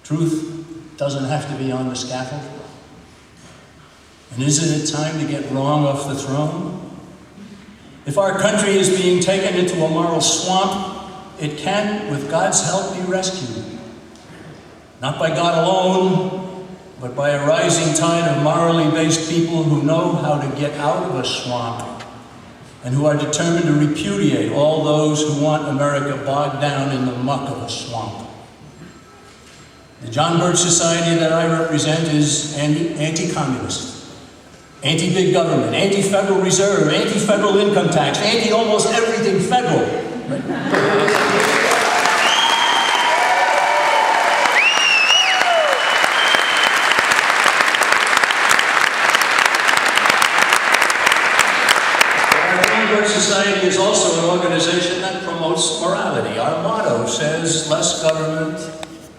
Truth doesn't have to be on the scaffold. And isn't it time to get wrong off the throne? If our country is being taken into a moral swamp, it can, with God's help, be rescued. Not by God alone, but by a rising tide of morally based people who know how to get out of a swamp and who are determined to repudiate all those who want America bogged down in the muck of a swamp. The John Birch Society that I represent is anti-communist, anti-big government, anti-Federal Reserve, anti-federal income tax, anti-almost everything federal. Society is also an organization that promotes morality. Our motto says, less government,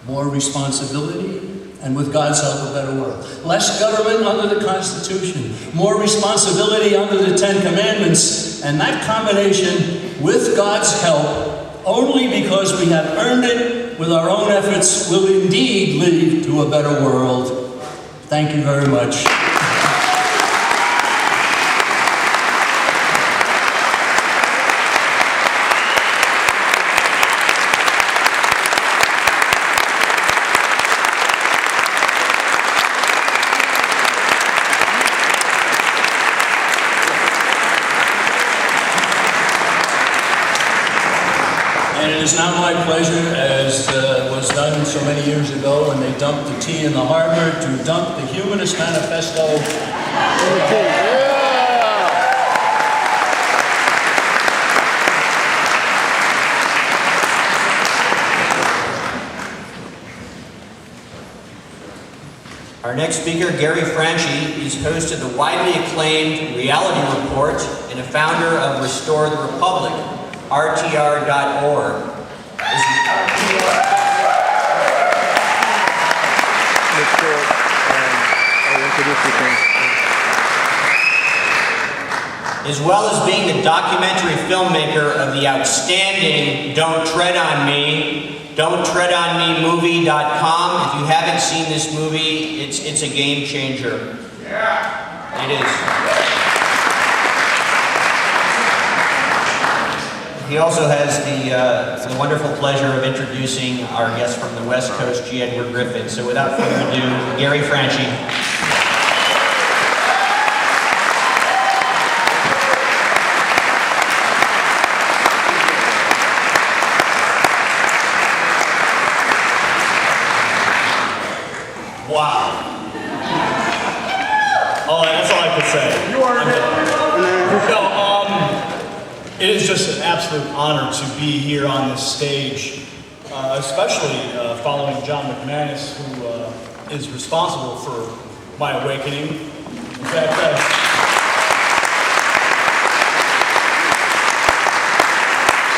more responsibility, and with God's help, a better world. Less government under the Constitution, more responsibility under the Ten Commandments, and that combination, with God's help, only because we have earned it with our own efforts, will indeed lead to a better world. Thank you very much. It is now my pleasure, as was done so many years ago when they dumped the tea in the harbor, to dump the Humanist Manifesto. Our next speaker, Gary Franchi, is host of the widely acclaimed Reality Report and a founder of Restore the Republic, RTR.org. As well as being the documentary filmmaker of the outstanding Don't Tread on Me, Don'tTreadOnMeMovie.com. If you haven't seen this movie, it's a game changer. Yeah. It is. He also has the wonderful pleasure of introducing our guest from the West Coast, G. Edward Griffin. So without further ado, Gary Franchi. Wow. That's all I could say. You are It is just an absolute honor to be here on this stage, especially following John McManus, who is responsible for my awakening. In fact,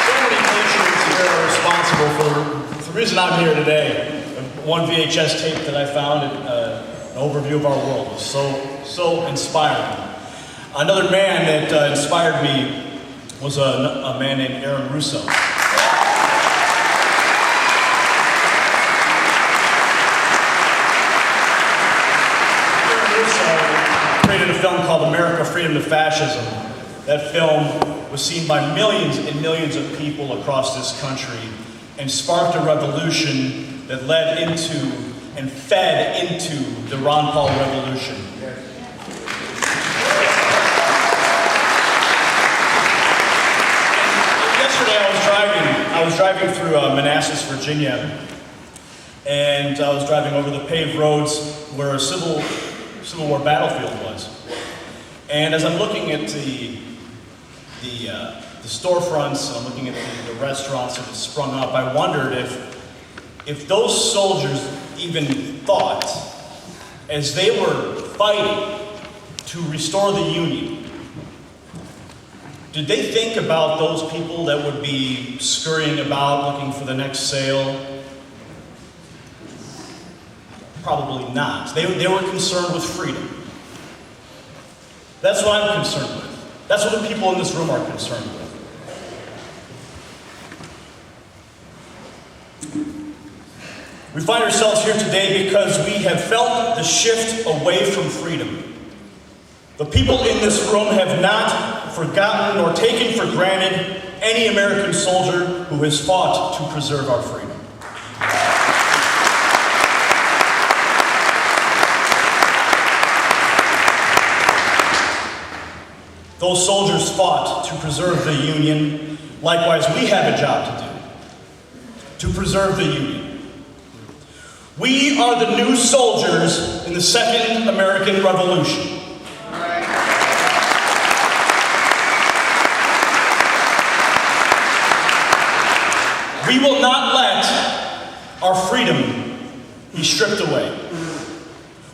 so many patrons here are responsible for the reason I'm here today. One VHS tape that I found, an overview of our world, was so inspiring. Another man that inspired me was a man named Aaron Russo. Aaron Russo created a film called America, Freedom to Fascism. That film was seen by millions and millions of people across this country and sparked a revolution that led into and fed into the Ron Paul revolution. I was driving through Manassas, Virginia, and I was driving over the paved roads where a Civil War battlefield was. And as I'm looking at the storefronts, and I'm looking at the restaurants that had sprung up, I wondered if those soldiers even thought, as they were fighting to restore the Union, did they think about those people that would be scurrying about looking for the next sale? Probably not. They were concerned with freedom. That's what I'm concerned with. That's what the people in this room are concerned with. We find ourselves here today because we have felt the shift away from freedom. The people in this room have not forgotten nor taken for granted any American soldier who has fought to preserve our freedom. Those soldiers fought to preserve the Union. Likewise, we have a job to do, to preserve the Union. We are the new soldiers in the Second American Revolution. We will not let our freedom be stripped away.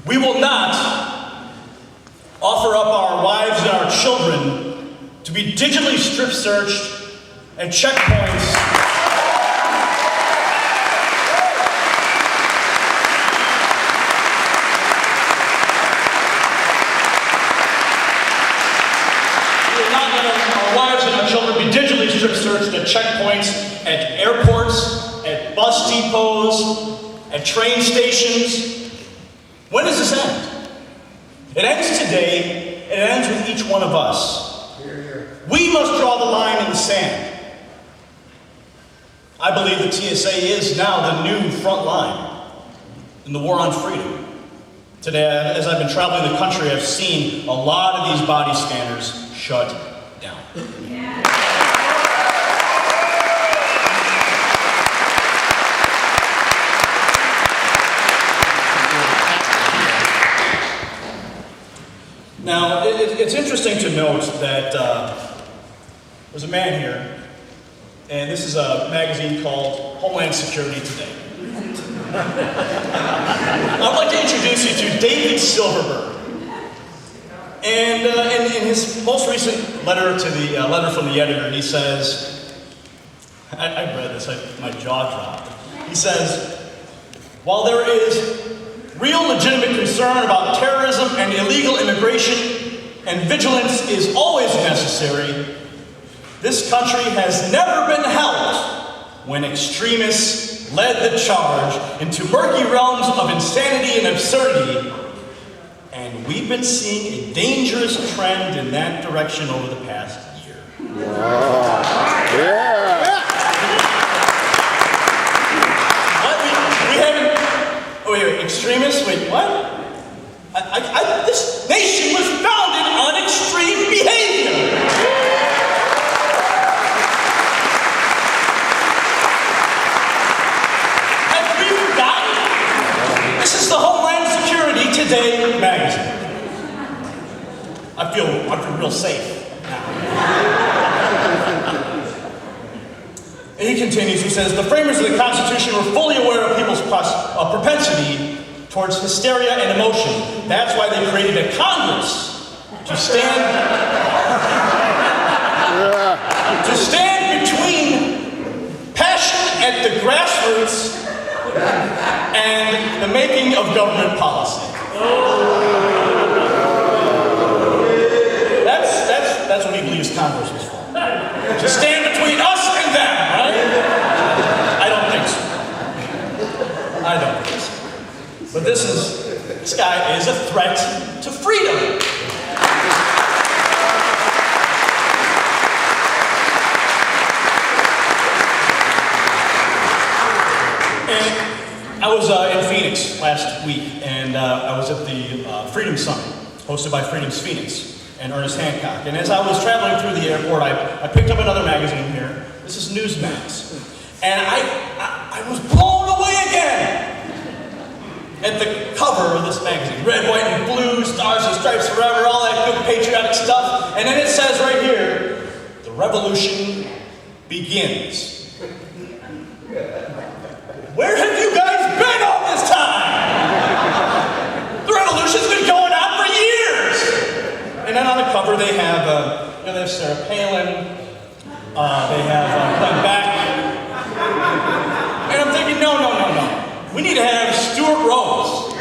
We will not offer up our wives and our children to be digitally strip searched at checkpoints. We will not let our wives and our children be digitally strip searched at checkpoints, at airports, at bus depots, at train stations. When does this end? It ends today, and it ends with each one of us. We must draw the line in the sand. I believe the TSA is now the new front line in the war on freedom. Today, as I've been traveling the country, I've seen a lot of these body scanners shut down. Now, it's interesting to note that there's a man here, and this is a magazine called Homeland Security Today. I'd like to introduce you to David Silverberg. And in his most recent letter to the letter from the editor, he says, I read this, my jaw dropped. He says, while there is real legitimate concern about terrorism and illegal immigration, and vigilance is always necessary, this country has never been helped when extremists led the charge into murky realms of insanity and absurdity, and we've been seeing a dangerous trend in that direction over the past year. Wait, extremists? Wait, what? This nation was founded on extreme behavior. Have we forgotten? This is the Homeland Security Today magazine. I feel real safe now. And he continues, he says, the framers of the Constitution were fully aware of people's propensity towards hysteria and emotion. That's why they created a Congress to stand between passion at the grassroots and the making of government policy. That's what he believes Congress was for. To stand between us and them, right? I don't think so. But this guy is a threat to freedom. And I was in Phoenix last week, and I was at the Freedom Summit, hosted by Freedom's Phoenix and Ernest Hancock. And as I was traveling through the airport, I picked up another magazine here. This is Newsmax. And I was blown away again at the cover of this magazine. Red, white, and blue, stars and stripes forever, all that good patriotic stuff. And then it says right here, the revolution begins. Where have you guys been all this time? The revolution's been going on for years. And then on the cover they have, they have Sarah Palin, they have Glenn Beck. And I'm thinking, no. We need to have Stuart Rose.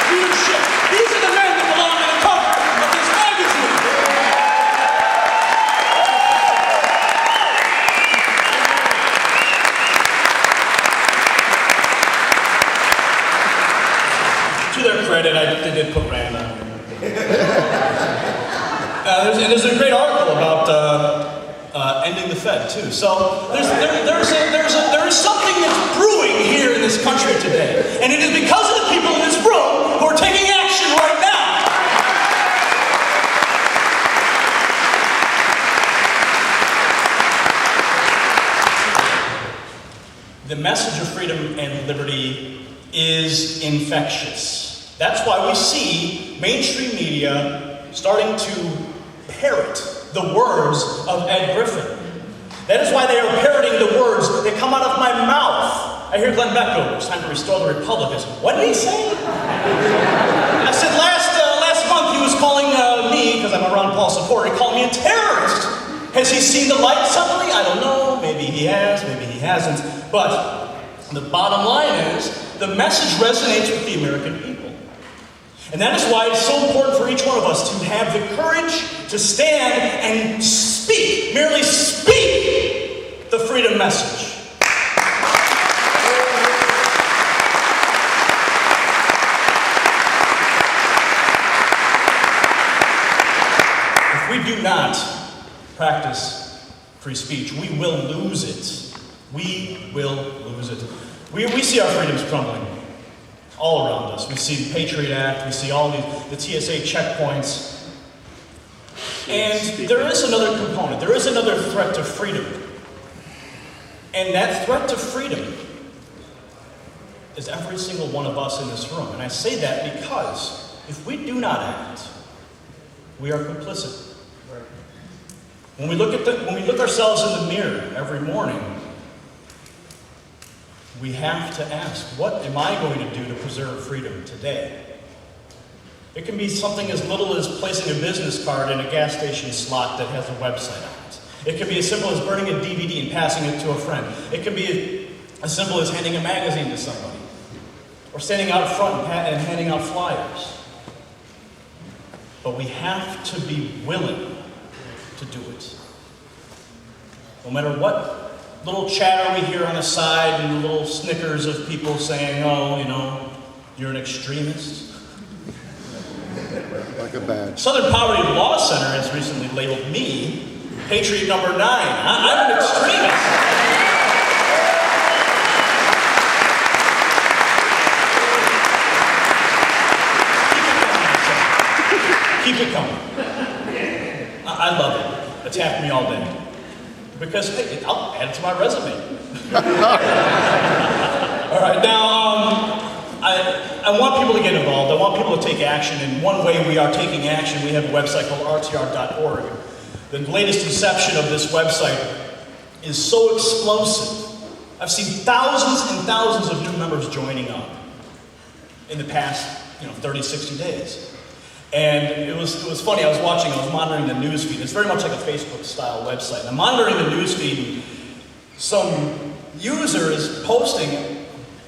Leadership. These are the men that belong on the cover of this magazine. their credit, they did put Rand on here. There's a great article about ending the Fed too. So there is something that's brewing here in this country today, and it is because of the people in this room who are taking action right now. The message of freedom and liberty is infectious. That's why we see mainstream media starting to parrot the words of Ed Griffin. That is why they are parroting the words that come out of my mouth. I hear Glenn Beck go, it's time to restore the Republic. I said, what did he say? I said last month he was calling me, because I'm a Ron Paul supporter, he called me a terrorist. Has he seen the light suddenly? I don't know. Maybe he has, maybe he hasn't. But the bottom line is, the message resonates with the American people. And that is why it's so important for each one of us to have the courage to stand and speak, merely speak, the freedom message. If we do not practice free speech, we will lose it. We will lose it. We see our freedoms crumbling all around us. We see the Patriot Act, we see all the TSA checkpoints. And there is another component, there is another threat to freedom. And that threat to freedom is every single one of us in this room. And I say that because if we do not act, we are complicit. When we look ourselves in the mirror every morning, we have to ask, what am I going to do to preserve freedom today? It can be something as little as placing a business card in a gas station slot that has a website on it. It can be as simple as burning a DVD and passing it to a friend. It can be as simple as handing a magazine to somebody, or standing out front and handing out flyers. But we have to be willing to do it. No matter what little chatter we hear on the side and little snickers of people saying, oh, you know, you're an extremist. Like a badge. Southern Poverty Law Center has recently labeled me Patriot number 9. I'm an extremist. Keep it coming. I love it. Attack me all day. Because, hey, I'll add it to my resume. All right, now, I want people to get involved. I want people to take action. And one way we are taking action, we have a website called rtr.org. The latest inception of this website is so explosive. I've seen thousands and thousands of new members joining up in the past, 30, 60 days. And it was funny, I was monitoring the news feed. It's very much like a Facebook-style website. And I'm monitoring the news feed, and some user is posting,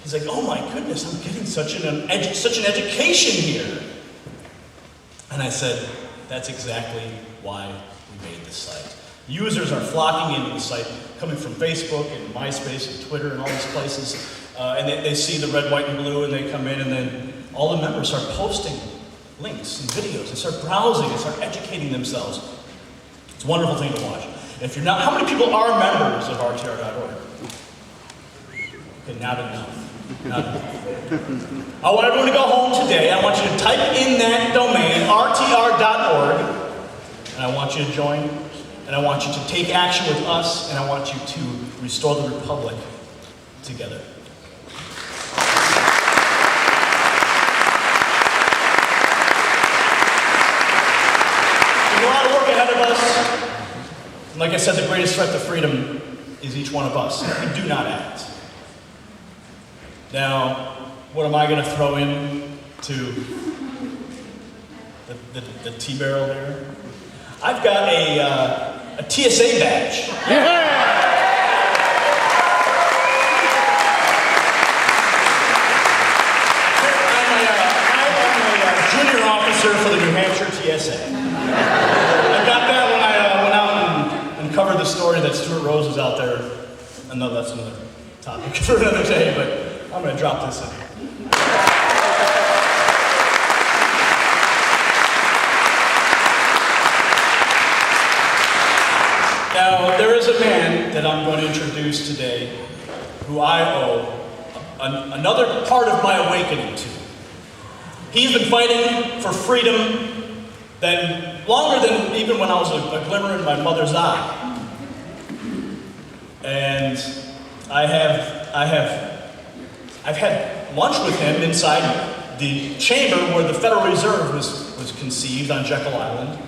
he's like, oh my goodness, I'm getting such an education here. And I said, that's exactly why we made this site. Users are flocking into the site, coming from Facebook and MySpace and Twitter and all these places, and they see the red, white, and blue, and they come in, and then all the members are posting links and videos and start browsing and start educating themselves. It's a wonderful thing to watch. And if you're not, how many people are members of rtr.org? Okay, not enough. Not enough. I want everyone to go home today. I want you to type in that domain, rtr.org, and I want you to join, and I want you to take action with us, and I want you to restore the Republic together. Like I said, the greatest threat to freedom is each one of us. We do not act. Now, what am I going to throw in to the tea barrel there? I've got a TSA badge. Yeah. I'm a junior officer for the New Hampshire TSA. I got that when I went out and covered the story that Stuart Rose is out there. I know that's another topic for another day, but I'm going to drop this in. Now, there is a man that I'm going to introduce today who I owe another part of my awakening to. He's been fighting for freedom longer than even when I was a glimmer in my mother's eye. And I've had lunch with him inside the chamber where the Federal Reserve was conceived on Jekyll Island.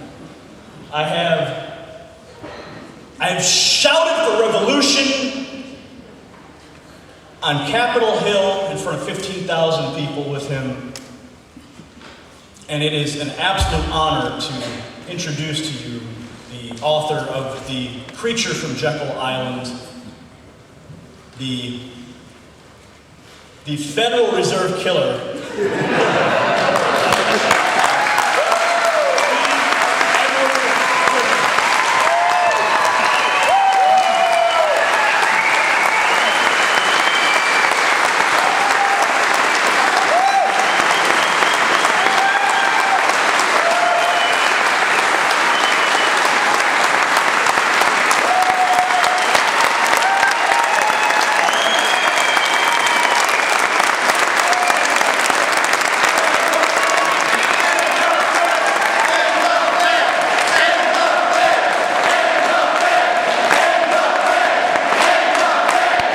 I have shouted for revolution on Capitol Hill in front of 15,000 people with him. And it is an absolute honor to introduce to you the author of The Creature from Jekyll Island, the Federal Reserve killer,